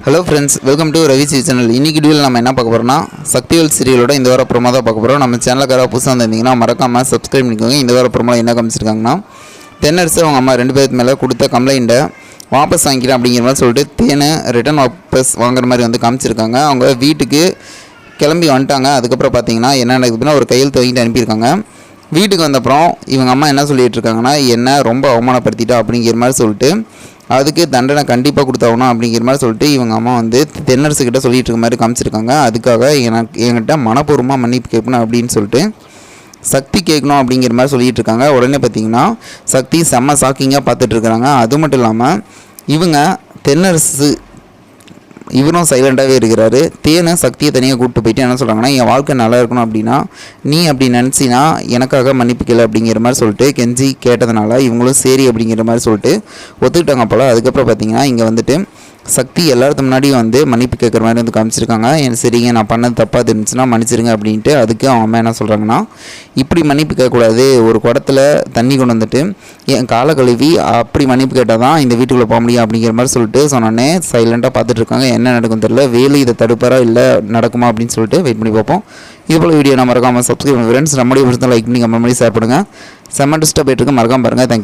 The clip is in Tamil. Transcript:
Hello friends, welcome to Ravi channel. இன்னைக்கு வீடியோவில் நம்ம என்ன பார்க்க போகிறோம்னா, சக்திவேல் சீரியலோட இந்த வார ப்ரோமோ தான் பார்க்க போகிறோம். நம்ம சேனலுக்காக புதுசாக வந்திருந்தீங்கன்னா மறக்காமல் சப்ஸ்கிரைப் பண்ணிக்கோங்க. இந்த வார ப்ரோமோ என்ன காமிச்சிருக்காங்கன்னா, தென்னரசு அவங்க அம்மா 2 பேருக்கு மேலே கொடுத்த கம்ப்ளைண்ட்டை வாபஸ் வாங்கிக்கிறேன் அப்படிங்கிற மாதிரி சொல்லிட்டு தேனை ரிட்டன் வாபஸ் வாங்குற மாதிரி வந்து காமிச்சிருக்காங்க. அவங்க வீட்டுக்கு கிளம்பி வந்துட்டாங்க. அதுக்கப்புறம் பார்த்தீங்கன்னா என்ன நடக்குதுன்னா, ஒரு கையெழுத்து வாங்கிட்டு அனுப்பியிருக்காங்க. வீட்டுக்கு வந்தப்புறம் இவங்க அம்மா என்ன சொல்லிகிட்டு இருக்காங்கன்னா, என்ன ரொம்ப அவமானப்படுத்திட்டா அப்படிங்கிற மாதிரி சொல்லிட்டு அதுக்கு தண்டனை கண்டிப்பாக கொடுத்தாகணும் அப்படிங்கிற மாதிரி சொல்லிட்டு இவங்க அம்மா வந்து தென்னரசுக்கிட்ட சொல்லிட்டு இருக்க மாதிரி காமிச்சிருக்காங்க. அதுக்காக என்கிட்ட மனப்பூர்வமாக மன்னிப்பு கேட்கணும் அப்படின்னு சொல்லிட்டு சக்தி கேட்கணும் அப்படிங்கிற மாதிரி சொல்லிகிட்டு இருக்காங்க. உடனே பார்த்திங்கன்னா சக்தி செம்ம ஷாக்கிங்காக பார்த்துட்ருக்குறாங்க. அது மட்டும் இல்லாமல் இவங்க தென்னரசு இவரும் சைலண்டாகவே இருக்கிறாரு. தேனை சக்தியை தனியாக கூப்பிட்டு போயிட்டு என்ன சொல்கிறாங்கன்னா, என் வாழ்க்கை நல்லா இருக்கணும் அப்படின்னா நீ அப்படி நினச்சினா எனக்காக மன்னிப்பு கேளு அப்படிங்கிற மாதிரி சொல்லிட்டு கெஞ்சி கேட்டதுனால இவங்களும் சரி அப்படிங்கிற மாதிரி சொல்லிட்டு ஒத்துக்கிட்டாங்க போல். அதுக்கப்புறம் பார்த்திங்கன்னா இங்கே வந்துட்டு சக்தி எல்லாத்துக்கு முன்னாடியும் வந்து மன்னிப்பு கேட்குற மாதிரி வந்து காமிச்சிருக்காங்க. சரிங்க, நான் பண்ணது தப்பாக இருந்துச்சுன்னா மன்னிச்சிருங்க அப்படின்ட்டு. அதுக்கு அவங்க அம்மா என்ன சொல்கிறாங்கன்னா, இப்படி மன்னிப்பு கேட்கக்கூடாது, ஒரு குடத்தில் தண்ணி கொண்டு வந்துட்டு என் காலை கழுவி அப்படி மன்னிப்பு கேட்டால் தான் இந்த வீட்டுக்குள்ளே போக முடியும் அப்படிங்கிற மாதிரி சொல்லிட்டு சொன்னோன்னே சைலண்ட்டாக பார்த்துட்ருக்காங்க. என்ன நடக்கும் தெரியல. வேலு இதை தடுப்பாரா இல்லை நடக்குமா அப்படின்னு சொல்லிட்டு வெயிட் பண்ணி பார்ப்போம். இதுபோல் வீடியோ நான் மறக்காமல் சப்ஸ்கிரைப் பண்ணுங்கள் ஃப்ரெண்ட்ஸ். நம்முடைய விஷயத்தை லைக் பண்ணி கமெண்ட் பண்ணி ஷேர் பண்ணுங்கள். செம்ம டிஸ்டர்ப் போயிட்டு இருக்கு, மறக்காமல் பாருங்கள். தேங்க்யூ.